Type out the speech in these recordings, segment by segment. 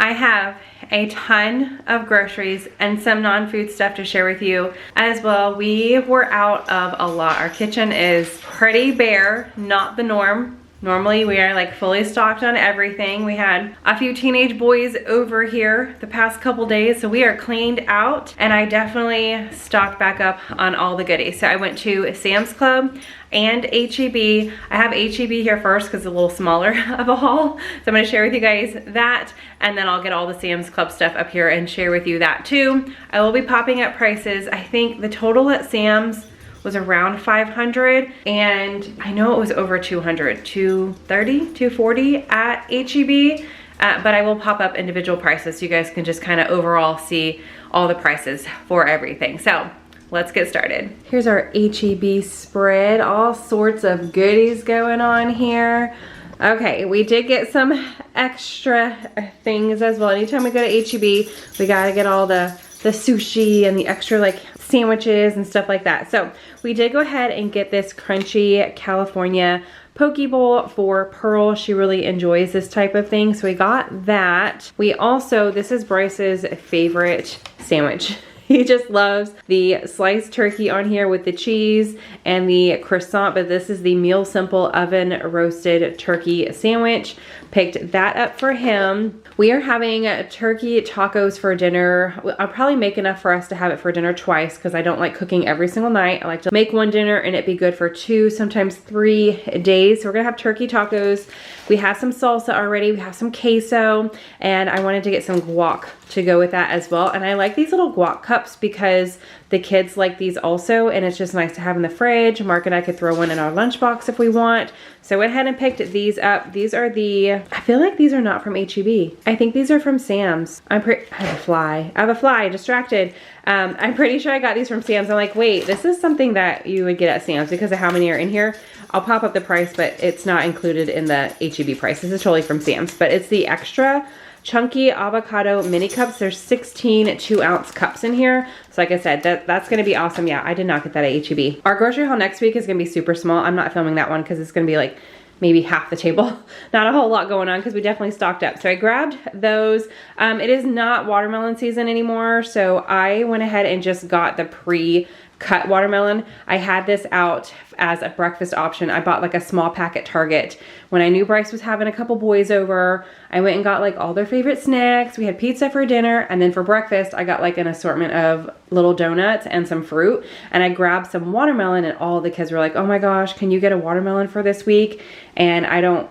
I have a ton of groceries and some non-food stuff to share with you as well. We were out of a lot. Our kitchen is pretty bare, not the norm. Normally we are like fully stocked on everything. We had a few teenage boys over here the past couple days, so we are cleaned out, and I definitely stocked back up on all the goodies. So I went to Sam's Club and HEB. I have HEB here first because it's a little smaller of a haul. So I'm gonna share with you guys that, and then I'll get all the Sam's Club stuff up here and share with you that too. I will be popping up prices. I think the total at Sam's was around 500, and I know it was over 200, 230, 240 at HEB, but I will pop up individual prices so you guys can just kind of overall see all the prices for everything. So let's get started. Here's our HEB spread, all sorts of goodies going on here. Okay, we did get some extra things as well. Anytime we go to HEB, we gotta get all the sushi and the extra like sandwiches and stuff like that. So we did go ahead and get this crunchy California poke bowl for Pearl. She really enjoys this type of thing, so we got that. We also, this is Bryce's favorite sandwich. He just loves the sliced turkey on here with the cheese and the croissant, but this is the Meal Simple oven roasted turkey sandwich. Picked that up for him. We are having turkey tacos for dinner. I'll probably make enough for us to have it for dinner twice because I don't like cooking every single night. I like to make one dinner and it be good for 2, sometimes 3 days. So we're gonna have turkey tacos. We have some salsa already. We have some queso, and I wanted to get some guac to go with that as well. And I like these little guac cups because the kids like these also, and it's just nice to have in the fridge. Mark and I could throw one in our lunchbox if we want. So I went ahead and picked these up. These are I feel like these are not from HEB. I think these are from Sam's. I have a fly, distracted. I'm pretty sure I got these from Sam's. I'm like, wait, this is something that you would get at Sam's because of how many are in here. I'll pop up the price, but it's not included in the HEB price. This is totally from Sam's, but it's the extra chunky avocado mini cups. There's 16 2-ounce cups in here. So like I said, that's gonna be awesome. Yeah, I did not get that at HEB. Our grocery haul next week is gonna be super small. I'm not filming that one because it's gonna be like maybe half the table. Not a whole lot going on because we definitely stocked up. So I grabbed those. It is not watermelon season anymore, so I went ahead and just got the pre-cut watermelon. I had this out as a breakfast option. I bought like a small pack at Target. When I knew Bryce was having a couple boys over, I went and got like all their favorite snacks. We had pizza for dinner, and then for breakfast, I got like an assortment of little donuts and some fruit. And I grabbed some watermelon, and all the kids were like, oh my gosh, can you get a watermelon for this week? And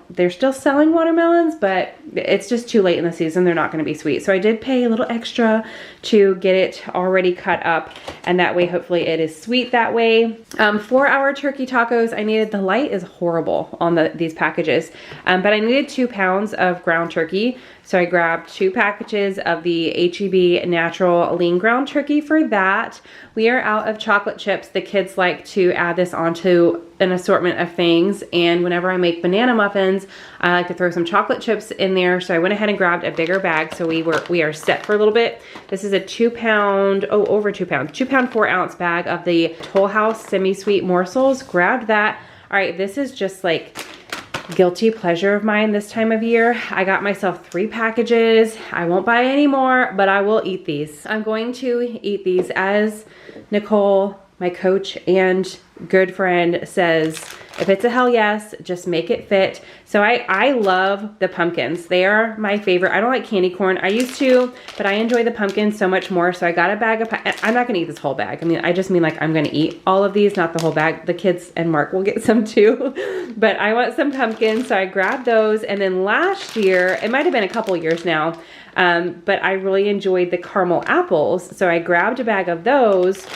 they're still selling watermelons, but it's just too late in the season. They're not gonna be sweet. So I did pay a little extra to get it already cut up, and that way, hopefully it is sweet that way. For our turkey tacos, I needed, the light is horrible on these packages, but I needed 2 pounds of ground turkey. So I grabbed 2 packages of the HEB natural lean ground turkey for that. We are out of chocolate chips. The kids like to add this onto an assortment of things, and whenever I make banana muffins, I like to throw some chocolate chips in there. So I went ahead and grabbed a bigger bag, so we are set for a little bit. This is a 2 pound, over 2 pounds, 2 pound 4-ounce bag of the Toll House semi-sweet morsels. Grabbed that. All right, this is just like guilty pleasure of mine this time of year. I got myself 3 packages. I won't buy any more, but I will eat these. I'm going to eat these as Nicole, my coach and good friend, says, if it's a hell yes, just make it fit. So I love the pumpkins. They are my favorite. I don't like candy corn. I used to, but I enjoy the pumpkins so much more. So I got a bag of, I'm not gonna eat this whole bag. I mean, I just mean like I'm gonna eat all of these, not the whole bag. The kids and Mark will get some too, but I want some pumpkins. So I grabbed those. And then last year, it might've been a couple years now, but I really enjoyed the caramel apples. So I grabbed a bag of those.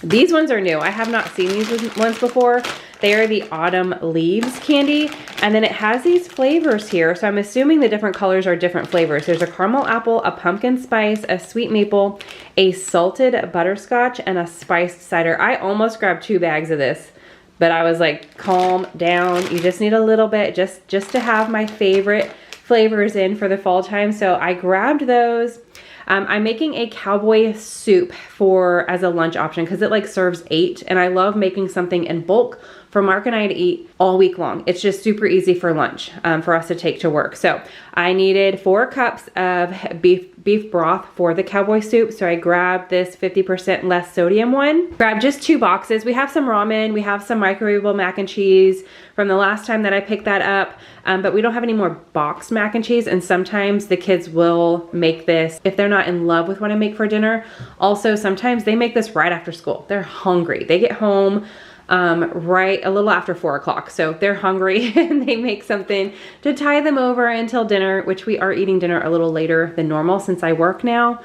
These ones are new. I have not seen these ones before. They are the autumn leaves candy, and then it has these flavors here. So I'm assuming the different colors are different flavors. There's a caramel apple, a pumpkin spice, a sweet maple, a salted butterscotch, and a spiced cider. I almost grabbed 2 bags of this, but I was like, calm down. You just need a little bit just to have my favorite flavors in for the fall time. So I grabbed those. I'm making a cowboy soup as a lunch option because it like serves 8, and I love making something in bulk for Mark and I to eat all week long. It's just super easy for lunch for us to take to work. So I needed 4 cups of beef broth for the cowboy soup. So I grabbed this 50% less sodium one. Grabbed just 2 boxes. We have some ramen. We have some microwavable mac and cheese from the last time that I picked that up. But we don't have any more boxed mac and cheese. And sometimes the kids will make this if they're not in love with what I make for dinner. Also, sometimes they make this right after school. They're hungry. They get home right a little after 4 o'clock. So they're hungry and they make something to tie them over until dinner, which we are eating dinner a little later than normal since I work now.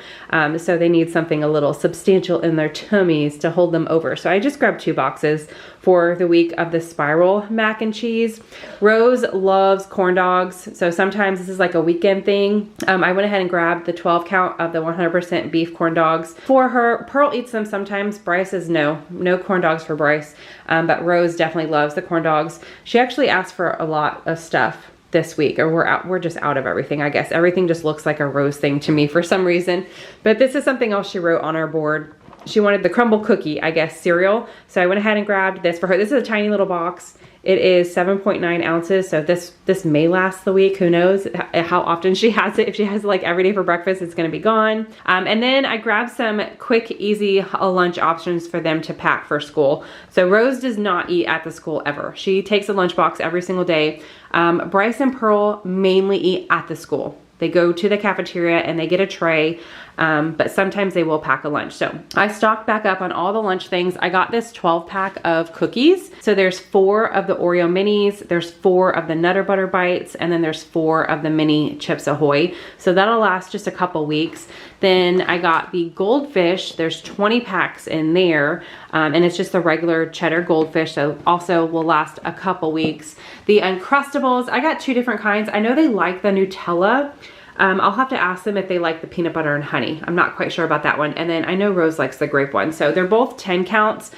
So they need something a little substantial in their tummies to hold them over. So I just grabbed 2 boxes for the week of the spiral mac and cheese. Rose loves corn dogs. So sometimes this is like a weekend thing. I went ahead and grabbed the 12 count of the 100% beef corn dogs for her. Pearl eats them sometimes. Bryce says no corn dogs for Bryce. But Rose definitely loves the corn dogs. She actually asked for a lot of stuff this week, or we're just out of everything, I guess. Everything just looks like a Rose thing to me for some reason. But this is something else she wrote on our board. She wanted the crumble cookie, I guess, cereal. So I went ahead and grabbed this for her. This is a tiny little box. It is 7.9 ounces. So this may last the week. Who knows how often she has it. If she has it like every day for breakfast, it's going to be gone. And then I grabbed some quick, easy lunch options for them to pack for school. So Rose does not eat at the school ever. She takes a lunchbox every single day. Bryce and Pearl mainly eat at the school. They go to the cafeteria and they get a tray, but sometimes they will pack a lunch. So I stocked back up on all the lunch things. I got this 12 pack of cookies. So there's 4 of the Oreo minis, there's 4 of the Nutter Butter Bites, and then there's 4 of the mini Chips Ahoy. So that'll last just a couple weeks. Then I got the Goldfish. There's 20 packs in there, and it's just the regular cheddar Goldfish, so also will last a couple weeks. The Uncrustables, I got 2 different kinds. I know they like the Nutella. I'll have to ask them if they like the peanut butter and honey. I'm not quite sure about that one. And then I know Rose likes the grape one. So they're both 10 counts.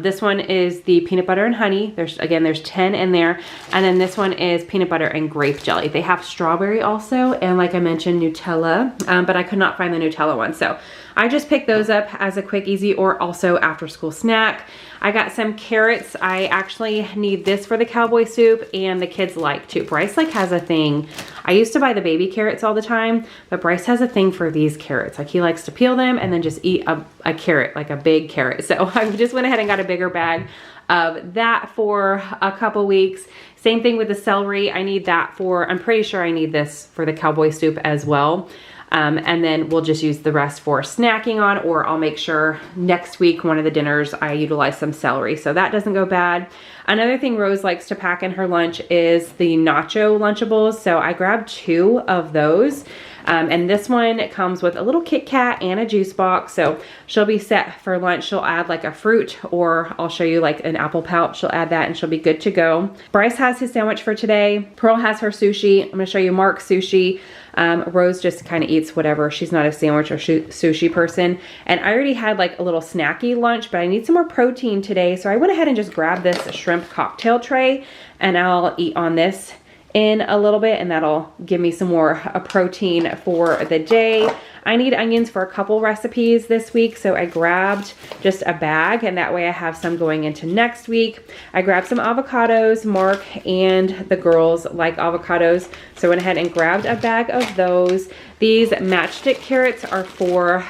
This one is the peanut butter and honey. There's 10 in there. And then this one is peanut butter and grape jelly. They have strawberry also. And like I mentioned, Nutella, but I could not find the Nutella one. So I just picked those up as a quick, easy, or also after school snack. I got some carrots. I actually need this for the cowboy soup, and the kids like too. Bryce like has a thing. I used to buy the baby carrots all the time, but Bryce has a thing for these carrots. Like he likes to peel them and then just eat a carrot, like a big carrot. So I just went ahead and got a bigger bag of that for a couple weeks. Same thing with the celery. I need that for, I'm pretty sure I need this for the cowboy soup as well. And then we'll just use the rest for snacking on, or I'll make sure next week, one of the dinners, I utilize some celery. So that doesn't go bad. Another thing Rose likes to pack in her lunch is the nacho Lunchables. So I grabbed 2 of those. And this one comes with a little Kit Kat and a juice box. So she'll be set for lunch. She'll add like a fruit, or I'll show you like an apple pouch. She'll add that and she'll be good to go. Bryce has his sandwich for today. Pearl has her sushi. I'm gonna show you Mark's sushi. Rose just kind of eats whatever. She's not a sandwich or sushi person. And I already had like a little snacky lunch, but I need some more protein today. So I went ahead and just grabbed this shrimp cocktail tray, and I'll eat on this in a little bit, and that'll give me some more protein for the day. I need onions for a couple recipes this week, so I grabbed just a bag, and that way I have some going into next week. I grabbed some avocados. Mark and the girls like avocados, so I went ahead and grabbed a bag of those. These matchstick carrots are for,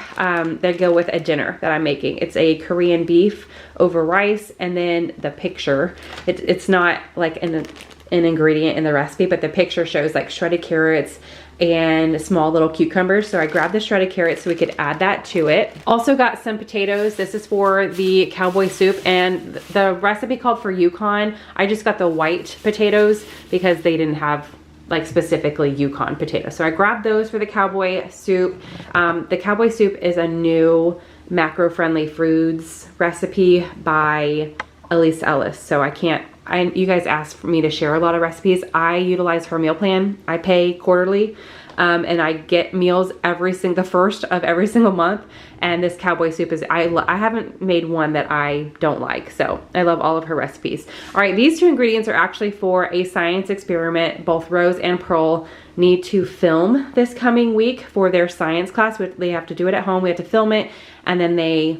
they go with a dinner that I'm making. It's a Korean beef over rice, and then the picture, it's not like an ingredient in the recipe, but the picture shows like shredded carrots and small little cucumbers. So I grabbed the shredded carrots so we could add that to it. Also got some potatoes. This is for the cowboy soup, and the recipe called for Yukon. I just got the white potatoes because they didn't have like specifically Yukon potatoes. So I grabbed those for the cowboy soup. The cowboy soup is a new macro-friendly foods recipe by Elise Ellis. So you guys asked for me to share a lot of recipes. I utilize her meal plan. I pay quarterly, and I get meals the first of every single month. And this cowboy soup is, I haven't made one that I don't like. So I love all of her recipes. All right, these 2 ingredients are actually for a science experiment. Both Rose and Pearl need to film this coming week for their science class. They have to do it at home. We have to film it, and then they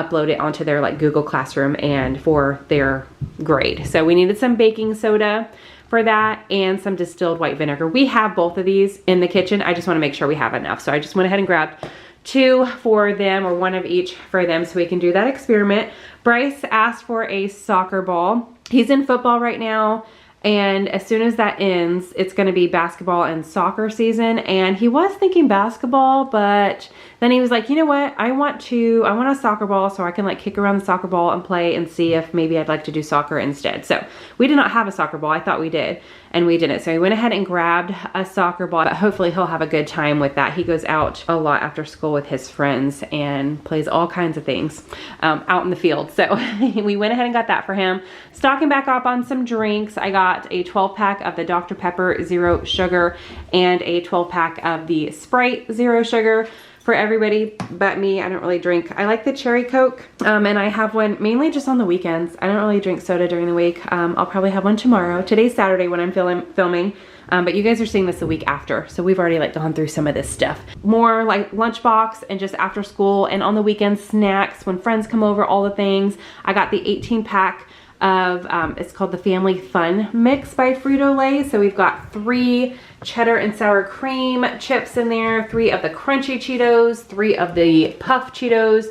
upload it onto their like Google Classroom and for their grade. So we needed some baking soda for that and some distilled white vinegar. We have both of these in the kitchen. I just want to make sure we have enough. So I just went ahead and grabbed 2 for them, or 1 of each for them, so we can do that experiment. Bryce asked for a soccer ball. He's in football right now, and as soon as that ends, it's going to be basketball and soccer season. And he was thinking basketball, but then he was like, you know what, I want a soccer ball so I can like kick around the soccer ball and play and see if maybe I'd like to do soccer instead. So we did not have a soccer ball. I thought we did, and we didn't. So we went ahead and grabbed a soccer ball, but hopefully he'll have a good time with that. He goes out a lot after school with his friends and plays all kinds of things out in the field. So we went ahead and got that for him. Stocking back up on some drinks. I got a 12-pack of the Dr. Pepper Zero Sugar and a 12-pack of the Sprite Zero Sugar for everybody but me. I don't really drink. I like the cherry Coke, and I have one mainly just on the weekends. I don't really drink soda during the week. I'll probably have one tomorrow. Today's Saturday when I'm filming, but you guys are seeing this the week after, so we've already like gone through some of this stuff. More like lunchbox and just after school and on the weekend snacks when friends come over, all the things. I got the 18-pack of, it's called the Family Fun Mix by Frito-Lay. So we've got 3 cheddar and sour cream chips in there, 3 of the crunchy Cheetos, 3 of the puff Cheetos,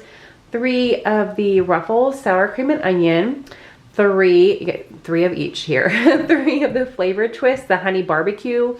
3 of the Ruffles sour cream and onion, 3, you get 3 of each here, 3 of the flavor twists, the honey barbecue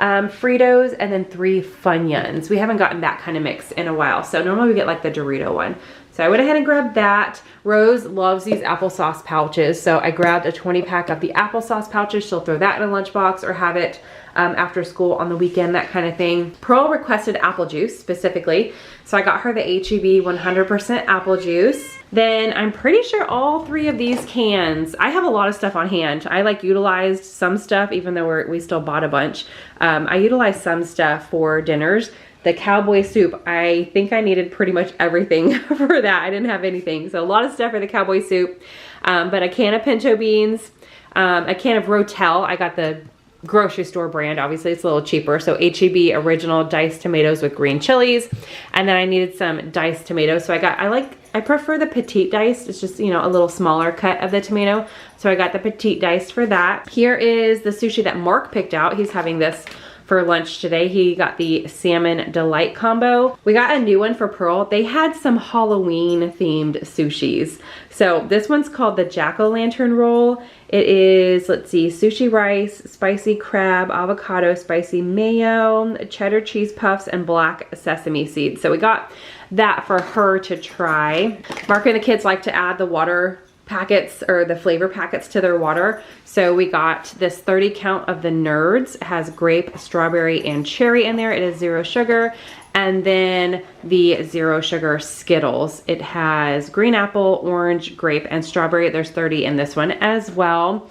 Fritos, and then 3 Funyuns. We haven't gotten that kind of mix in a while, so normally we get like the Dorito one. So I went ahead and grabbed that. Rose loves these applesauce pouches, so I grabbed a 20-pack of the applesauce pouches. She'll throw that in a lunchbox or have it after school on the weekend, that kind of thing. Pearl requested apple juice specifically, so I got her the HEB 100% apple juice. Then I'm pretty sure all 3 of these cans, I have a lot of stuff on hand. I like utilized some stuff, even though we still bought a bunch. I utilized some stuff for dinners. The cowboy soup, I think I needed pretty much everything for that. I didn't have anything. So a lot of stuff for the cowboy soup, but a can of pinto beans, a can of Rotel. I got the grocery store brand, obviously it's a little cheaper. So HEB original diced tomatoes with green chilies. And then I needed some diced tomatoes. So I prefer the petite diced. It's just, you know, a little smaller cut of the tomato. So I got the petite diced for that. Here is the sushi that Mark picked out. He's having this for lunch today. He got the salmon delight combo. We got a new one for Pearl. They had some Halloween themed sushis. So this one's called the jack-o'-lantern roll. It is, let's see, sushi rice, spicy crab, avocado, spicy mayo, cheddar cheese puffs, and black sesame seeds. So we got that for her to try. Mark and the kids like to add the water packets or the flavor packets to their water. So we got this 30 count of the Nerds. It has grape, strawberry, and cherry in there. It is 0 sugar. And then the 0 sugar Skittles. It has green apple, orange, grape, and strawberry. There's 30 in this one as well.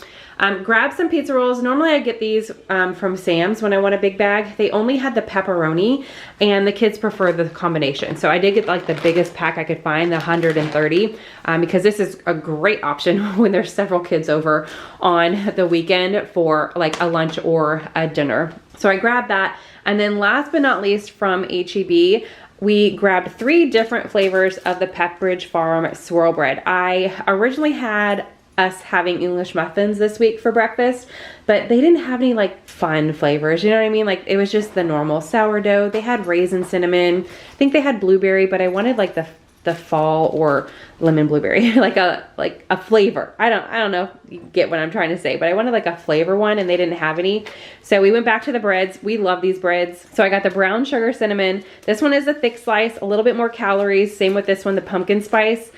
Grab some pizza rolls. Normally I get these from Sam's when I want a big bag. They only had the pepperoni and the kids prefer the combination. So I did get like the biggest pack I could find, the 130, because this is a great option when there's several kids over on the weekend for like a lunch or a dinner. So I grabbed that. And then last but not least from HEB, we grabbed 3 different flavors of the Pepperidge Farm swirl bread. I originally had us having English muffins this week for breakfast, but they didn't have any like fun flavors, you know what I mean? Like it was just the normal sourdough. They had raisin cinnamon. I think they had blueberry, but I wanted like the fall or lemon blueberry, like a flavor. I don't know if you get what I'm trying to say, but I wanted like a flavor one and they didn't have any. So we went back to the breads. We love these breads. So I got the brown sugar cinnamon. This one is a thick slice, a little bit more calories. Same with this one, the pumpkin spice.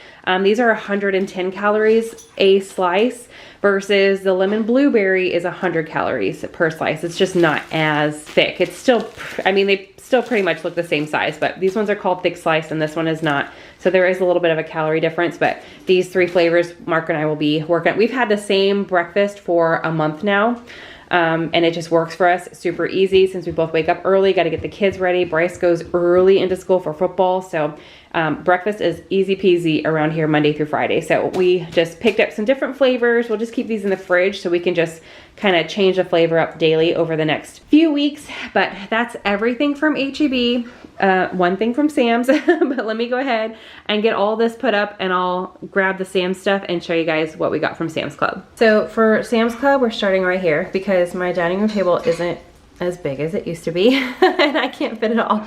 These are 110 calories a slice versus the lemon blueberry is 100 calories per slice. It's just not as thick. It's still, I mean, they still pretty much look the same size, but these ones are called thick slice and this one is not. So there is a little bit of a calorie difference, but these 3 flavors Mark and I will be working. We've had the same breakfast for a month now. And it just works for us. Super easy since we both wake up early, got to get the kids ready. Bryce goes early into school for football. So breakfast is easy peasy around here Monday through Friday. So we just picked up some different flavors. We'll just keep these in the fridge so we can just kind of change the flavor up daily over the next few weeks. But that's everything from HEB. One thing from Sam's, but let me go ahead and get all this put up and I'll grab the Sam's stuff and show you guys what we got from Sam's Club. So for Sam's Club, we're starting right here because my dining room table isn't as big as it used to be and I can't fit it all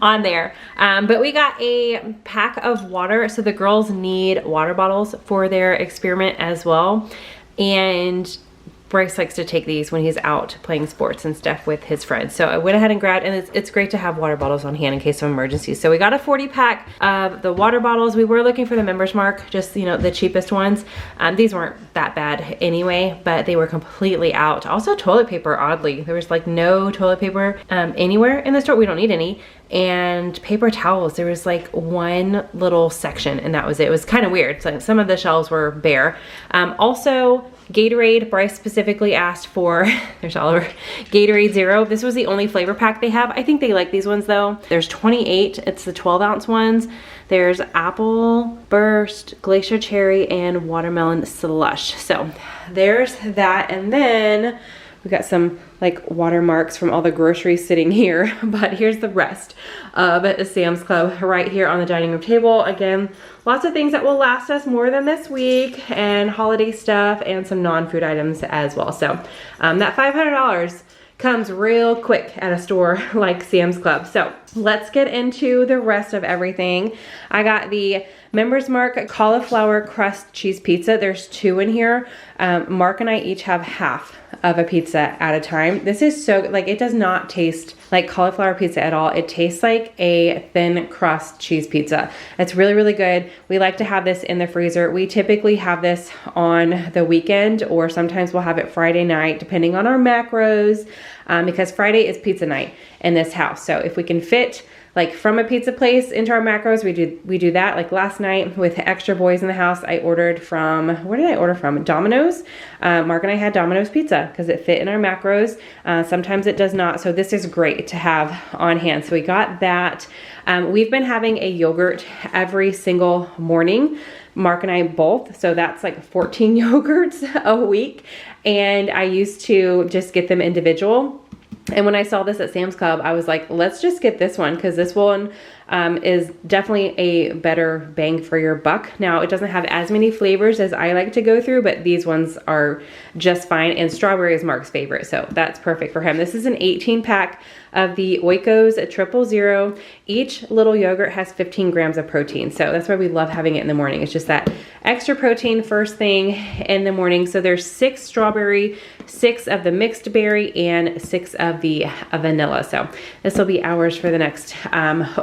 on there. But we got a pack of water. So the girls need water bottles for their experiment as well. And Bryce likes to take these when he's out playing sports and stuff with his friends. So I went ahead and grabbed, and it's great to have water bottles on hand in case of emergencies. So we got a 40 pack of the water bottles. We were looking for the Members Mark, just, you know, the cheapest ones. These weren't that bad anyway, but they were completely out. Also toilet paper, oddly. There was like no toilet paper anywhere in the store. We don't need any. And paper towels, there was like one little section and that was it. It was kind of weird. So some of the shelves were bare. Also, Gatorade, Bryce specifically asked for, there's Oliver, Gatorade Zero. This was the only flavor pack they have. I think they like these ones though. There's 28, it's the 12-ounce ones. There's apple burst, glacier cherry, and watermelon slush. So there's that. And then we got some like watermarks from all the groceries sitting here, but here's the rest of Sam's Club right here on the dining room table. Again, lots of things that will last us more than this week and holiday stuff and some non-food items as well. So that $500 comes real quick at a store like Sam's Club. So let's get into the rest of everything. I got the Members Mark cauliflower crust cheese pizza. There's 2 in here. Mark and I each have half of a pizza at a time. This is so, like, it does not taste like cauliflower pizza at all. It tastes like a thin crust cheese pizza. It's really, really good. We like to have this in the freezer. We typically have this on the weekend, or sometimes we'll have it Friday night, depending on our macros, because Friday is pizza night in this house. So if we can fit like from a pizza place into our macros, we do that. Like last night with extra boys in the house, I ordered from, where did I order from? Domino's. Mark and I had Domino's pizza because it fit in our macros. Sometimes it does not. So this is great to have on hand. So we got that. We've been having a yogurt every single morning, Mark and I both. So that's like 14 yogurts a week. And I used to just get them individual. And when I saw this at Sam's Club, I was like, let's just get this one because this one is definitely a better bang for your buck. Now, it doesn't have as many flavors as I like to go through, but these ones are just fine. And strawberry is Mark's favorite, so that's perfect for him. This is an 18 pack of the Oikos 000. Each little yogurt has 15 grams of protein, so that's why we love having it in the morning. It's just that extra protein first thing in the morning. So there's 6 strawberry, 6 of the mixed berry, and 6 of the vanilla. So this will be ours for the next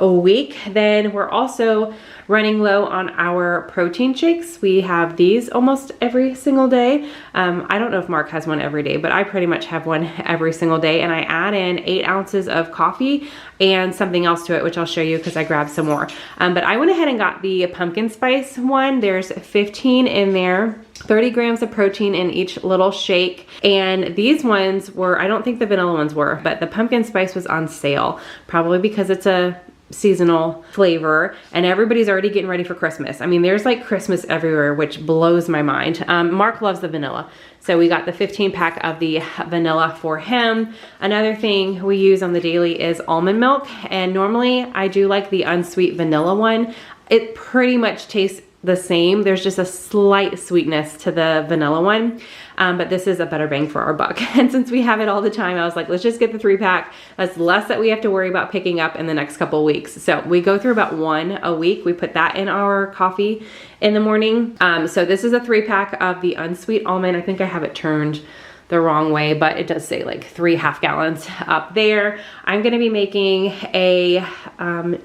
week. Then we're also running low on our protein shakes. We have these almost every single day. I don't know if Mark has one every day, but I pretty much have one every single day. And I add in 8 ounces of coffee and something else to it, which I'll show you because I grabbed some more. But I went ahead and got the pumpkin spice one. There's 15 in there. 30 grams of protein in each little shake. And these ones were, I don't think the vanilla ones were, but the pumpkin spice was on sale, probably because it's a seasonal flavor and everybody's already getting ready for Christmas. I mean, there's like Christmas everywhere, which blows my mind. Mark loves the vanilla. So we got the 15 pack of the vanilla for him. Another thing we use on the daily is almond milk. And normally I do like the unsweet vanilla one. It pretty much tastes the same. There's just a slight sweetness to the vanilla one. But this is a better bang for our buck. And since we have it all the time, I was like, let's just get the 3-pack. That's less that we have to worry about picking up in the next couple of weeks. So we go through about 1 a week. We put that in our coffee in the morning. So this is a 3-pack of the unsweet almond. I think I have it turned the wrong way, but it does say like 3 half gallons up there. I'm gonna be making a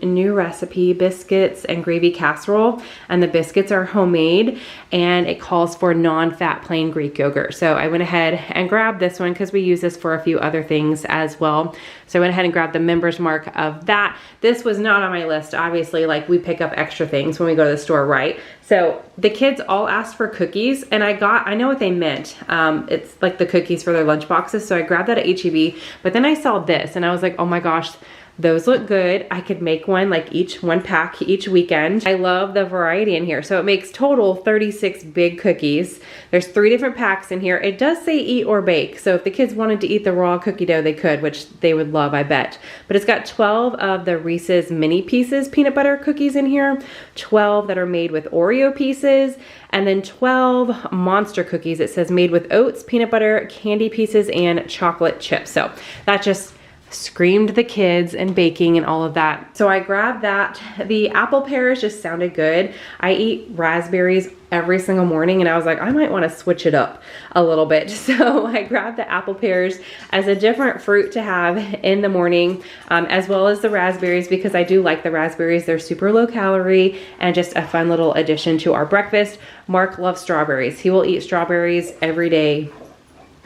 new recipe, biscuits and gravy casserole, and the biscuits are homemade and it calls for non-fat plain Greek yogurt. So I went ahead and grabbed this one because we use this for a few other things as well. So I went ahead and grabbed the Members Mark of that. This was not on my list. Obviously, like we pick up extra things when we go to the store, right? So the kids all asked for cookies and I know what they meant. It's like the cookies for their lunch boxes. So I grabbed that at HEB, but then I saw this and I was like, oh my gosh, Those look good. I could make one, like one pack each weekend. I love the variety in here. So it makes total 36 big cookies. There's 3 different packs in here. It does say eat or bake. So if the kids wanted to eat the raw cookie dough, they could, which they would love, I bet. But it's got 12 of the Reese's Mini Pieces peanut butter cookies in here, 12 that are made with Oreo pieces, and then 12 monster cookies. It says made with oats, peanut butter, candy pieces, and chocolate chips. So that just screamed the kids and baking and all of that. So I grabbed that. The apple pears just sounded good. I eat raspberries every single morning and I was like, I might want to switch it up a little bit. So I grabbed the apple pears as a different fruit to have in the morning, as well as the raspberries, because I do like the raspberries. They're super low calorie and just a fun little addition to our breakfast. Mark loves strawberries. He will eat strawberries every day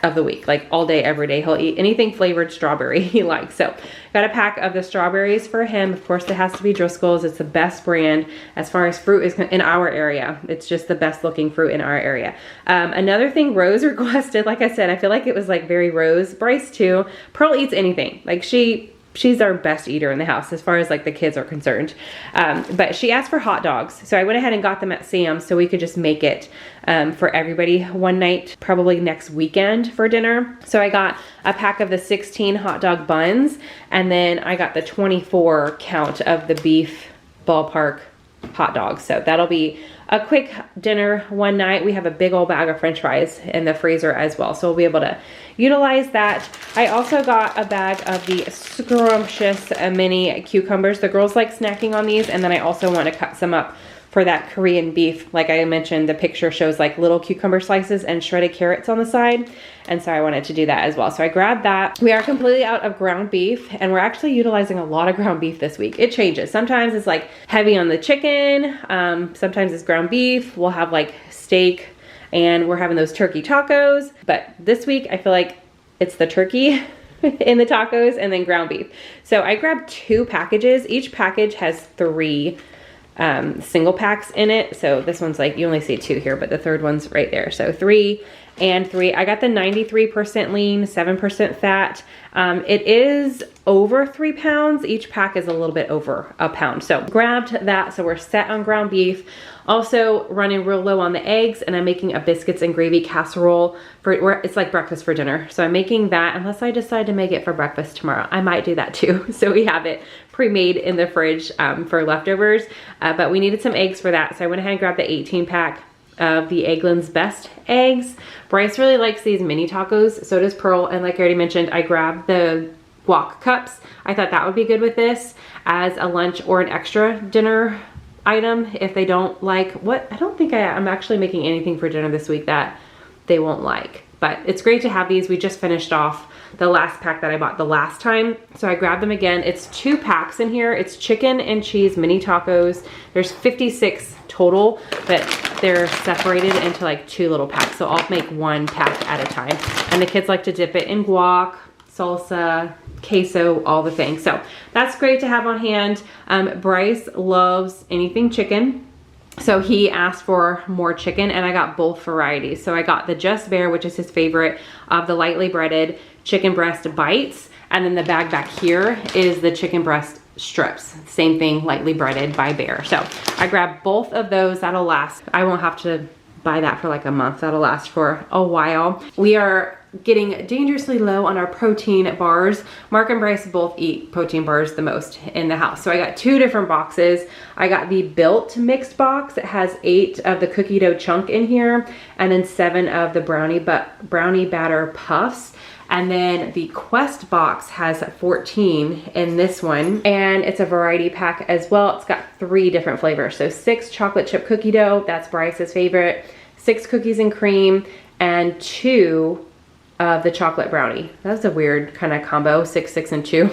of the week, like all day, every day. He'll eat anything flavored strawberry he likes. So got a pack of the strawberries for him. Of course, it has to be Driscoll's. It's the best brand as far as fruit is in our area. It's just the best looking fruit in our area. Another thing Rose requested, like I said, I feel like it was like very Rose. Bryce too. Pearl eats anything. Like she's our best eater in the house as far as like the kids are concerned. But she asked for hot dogs. So I went ahead and got them at Sam's so we could just make it for everybody one night, probably next weekend for dinner. So I got a pack of the 16 hot dog buns, and then I got the 24 count of the beef ballpark hot dogs. So that'll be a quick dinner one night. We have a big old bag of French fries in the freezer as well, so we'll be able to utilize that. I also got a bag of the scrumptious mini cucumbers. The girls like snacking on these, and then I also want to cut some up for that Korean beef. Like I mentioned, the picture shows like little cucumber slices and shredded carrots on the side, and so I wanted to do that as well. So I grabbed that. We are completely out of ground beef, and we're actually utilizing a lot of ground beef this week. It changes. Sometimes it's like heavy on the chicken, sometimes it's ground beef. We'll have like steak, and we're having those turkey tacos. But this week I feel like it's the turkey in the tacos and then ground beef. So I grabbed 2 packages. Each package has 3 single packs in it. So this one's like, you only see 2 here, but the third one's right there. So 3 and 3. I got the 93% lean, 7% fat. It is over 3 pounds. Each pack is a little bit over a pound. So grabbed that. So we're set on ground beef. Also running real low on the eggs, and I'm making a biscuits and gravy casserole it's like breakfast for dinner. So I'm making that unless I decide to make it for breakfast tomorrow. I might do that too. So we have it pre-made in the fridge for leftovers, but we needed some eggs for that. So I went ahead and grabbed the 18 pack of the Eggland's Best eggs. Bryce really likes these mini tacos. So does Pearl. And like I already mentioned, I grabbed the guac cups. I thought that would be good with this as a lunch or an extra dinner item if they don't like what. I don't think I'm actually making anything for dinner this week that they won't like, but it's great to have these. We just finished off the last pack that I bought the last time, so I grabbed them again. It's 2 packs in here. It's chicken and cheese mini tacos. There's 56 total, but they're separated into like 2 little packs, so I'll make 1 pack at a time. And the kids like to dip it in guac, salsa, queso, all the things. So that's great to have on hand. Bryce loves anything chicken, so he asked for more chicken, and I got both varieties. So I got the Just Bare, which is his favorite, of the lightly breaded chicken breast bites, and then the bag back here is the chicken breast strips. Same thing, lightly breaded by Bear. So I grabbed both of those. That'll last. I won't have to buy that for like a month. That'll last for a while. We are getting dangerously low on our protein bars. Mark and Bryce both eat protein bars the most in the house. So I got 2 different boxes. I got the Built mixed box. It has 8 of the cookie dough chunk in here, and then 7 of the brownie batter puffs. And then the Quest box has 14 in this one, and it's a variety pack as well. It's got 3 different flavors. So 6 chocolate chip cookie dough, that's Bryce's favorite, 6 cookies and cream, and 2 of the chocolate brownie. That's a weird kind of combo, 6, 6, and 2.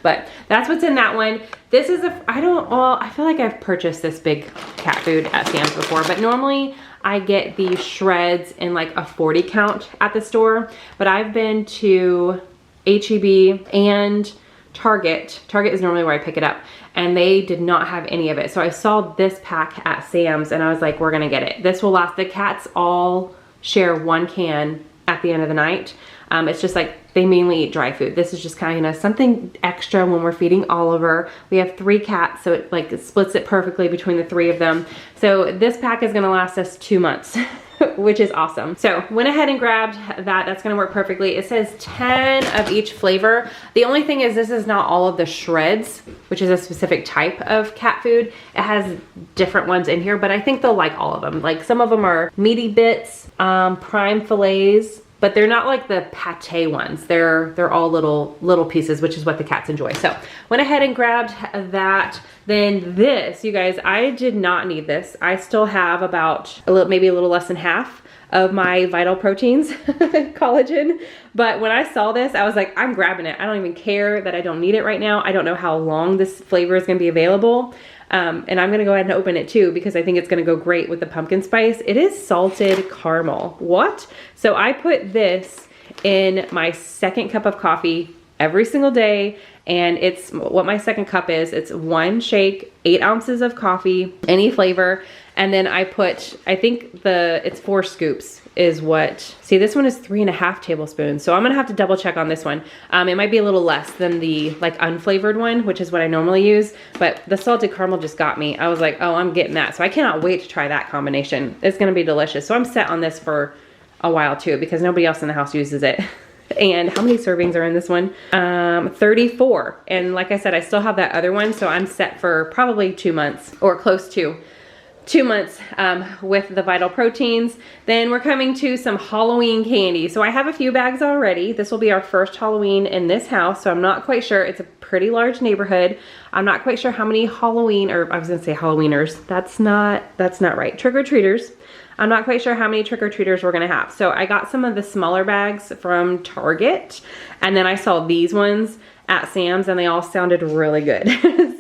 But that's what's in that one. This is I feel like I've purchased this big cat food at Sam's before, but normally I get the shreds in like a 40 count at the store. But I've been to HEB and Target. Target is normally where I pick it up, and they did not have any of it. So I saw this pack at Sam's, and I was like, we're gonna get it. This will last. The cats all share 1 can at the end of the night. It's just like they mainly eat dry food. This is just kind of something extra when we're feeding Oliver. We have 3 cats, so it splits it perfectly between the 3 of them. So this pack is gonna last us 2 months. Which is awesome. So went ahead and grabbed that. That's gonna work perfectly. It says 10 of each flavor. The only thing is this is not all of the shreds, which is a specific type of cat food. It has different ones in here, but I think they'll like all of them. Like some of them are meaty bits, prime fillets, but they're not like the pate ones. They're all little pieces, which is what the cats enjoy. So went ahead and grabbed that. Then this, you guys, I did not need this. I still have about maybe a little less than half of my Vital Proteins collagen. But when I saw this, I was like, I'm grabbing it. I don't even care that I don't need it right now. I don't know how long this flavor is gonna be available. And I'm gonna go ahead and open it too because I think it's gonna go great with the pumpkin spice. It is salted caramel. What? So I put this in my 2nd cup of coffee every single day, and it's what my 2nd cup is. It's 1 shake, 8 ounces of coffee, any flavor, and then I put, I think it's 4 scoops is what, see this one is 3.5 tablespoons, so I'm gonna have to double check on this one. It might be a little less than the like unflavored one, which is what I normally use, but the salted caramel just got me. I was like, oh, I'm getting that. So I cannot wait to try that combination. It's gonna be delicious. So I'm set on this for a while too because nobody else in the house uses it. And how many servings are in this one? 34. And like I said, I still have that other one, so I'm set for probably 2 months or close to 2 months with the Vital Proteins. Then we're coming to some Halloween candy. So I have a few bags already. This will be our first Halloween in this house, so I'm not quite sure. It's a pretty large neighborhood. I'm not quite sure how many Halloween, or I was gonna say Halloweeners. That's not right. Trick-or-treaters. I'm not quite sure how many trick-or-treaters we're gonna have. So I got some of the smaller bags from Target, and then I saw these ones at Sam's, and they all sounded really good.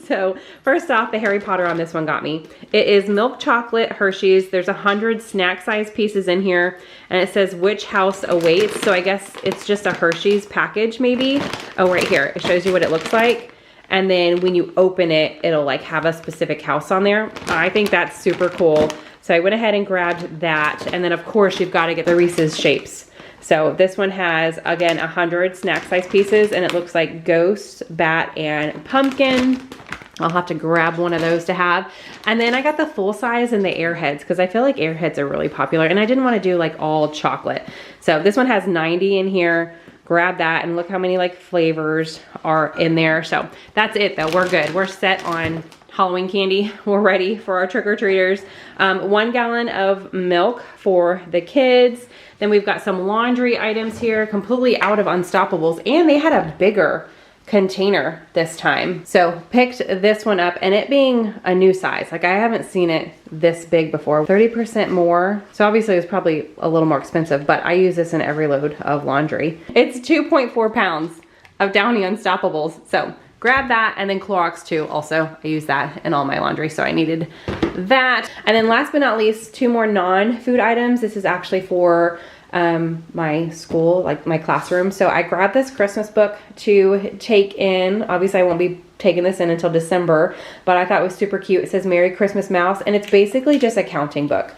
So first off, the Harry Potter on this one got me. It is milk chocolate Hershey's. There's 100 snack-sized pieces in here, and it says which house awaits. So I guess it's just a Hershey's package maybe. Oh, right here, it shows you what it looks like. And then when you open it, it'll like have a specific house on there. I think that's super cool. So I went ahead and grabbed that. And then of course you've got to get the Reese's shapes. So this one has, again, 100 snack size pieces, and it looks like ghost, bat, and pumpkin. I'll have to grab one of those to have. And then I got the full size and the Airheads because I feel like Airheads are really popular, and I didn't want to do like all chocolate. So this one has 90 in here. Grab that, and look how many like flavors are in there. So that's it though. We're good. We're set on Halloween candy. We're ready for our trick-or-treaters. 1 gallon of milk for the kids. Then we've got some laundry items here, completely out of Unstoppables, and they had a bigger container this time. So picked this one up, and it being a new size, like I haven't seen it this big before, 30% more. So obviously it was probably a little more expensive, but I use this in every load of laundry. It's 2.4 pounds of Downy Unstoppables. So grab that, and then Clorox too. Also, I use that in all my laundry, so I needed that. And then last but not least, 2 more non-food items. This is actually for my school, like my classroom. So I grabbed this Christmas book to take in. Obviously I won't be taking this in until December, but I thought it was super cute. It says Merry Christmas Mouse, and it's basically just a counting book,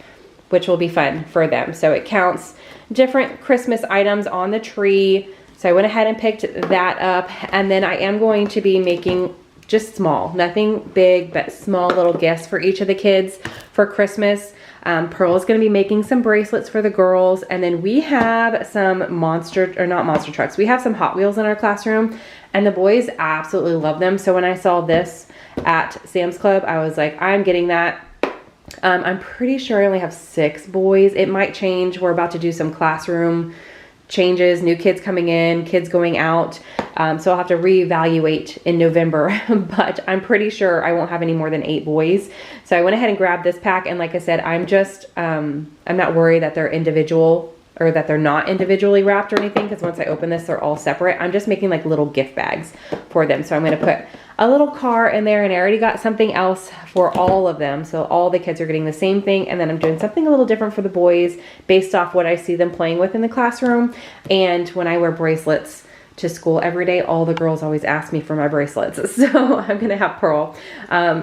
which will be fun for them. So it counts different Christmas items on the tree. So I went ahead and picked that up, and then I am going to be making just small, nothing big, but small little gifts for each of the kids for Christmas. Pearl is going to be making some bracelets for the girls, and then we have some not monster trucks. We have some Hot Wheels in our classroom, and the boys absolutely love them. So when I saw this at Sam's Club, I was like, I'm getting that. I'm pretty sure I only have 6 boys. It might change. We're about to do some classroom changes, new kids coming in, kids going out. So I'll have to reevaluate in November, but I'm pretty sure I won't have any more than 8 boys. So I went ahead and grabbed this pack, and like I said, I'm just, I'm not worried that they're individual or that they're not individually wrapped or anything, because once I open this, they're all separate. I'm just making like little gift bags for them. So I'm gonna put a little car in there, and I already got something else for all of them. So all the kids are getting the same thing, and then I'm doing something a little different for the boys based off what I see them playing with in the classroom. And when I wear bracelets to school every day, all the girls always ask me for my bracelets. So I'm gonna have Pearl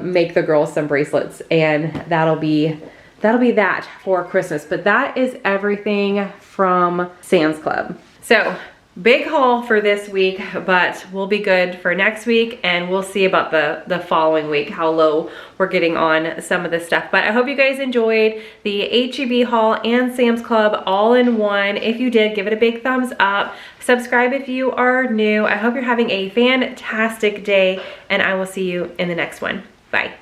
make the girls some bracelets, and that'll be that for Christmas. But that is everything from Sam's Club. So big haul for this week, but we'll be good for next week, and we'll see about the following week, how low we're getting on some of this stuff. But I hope you guys enjoyed the HEB haul and Sam's Club all in one. If you did, give it a big thumbs up. Subscribe if you are new. I hope you're having a fantastic day, and I will see you in the next one. Bye.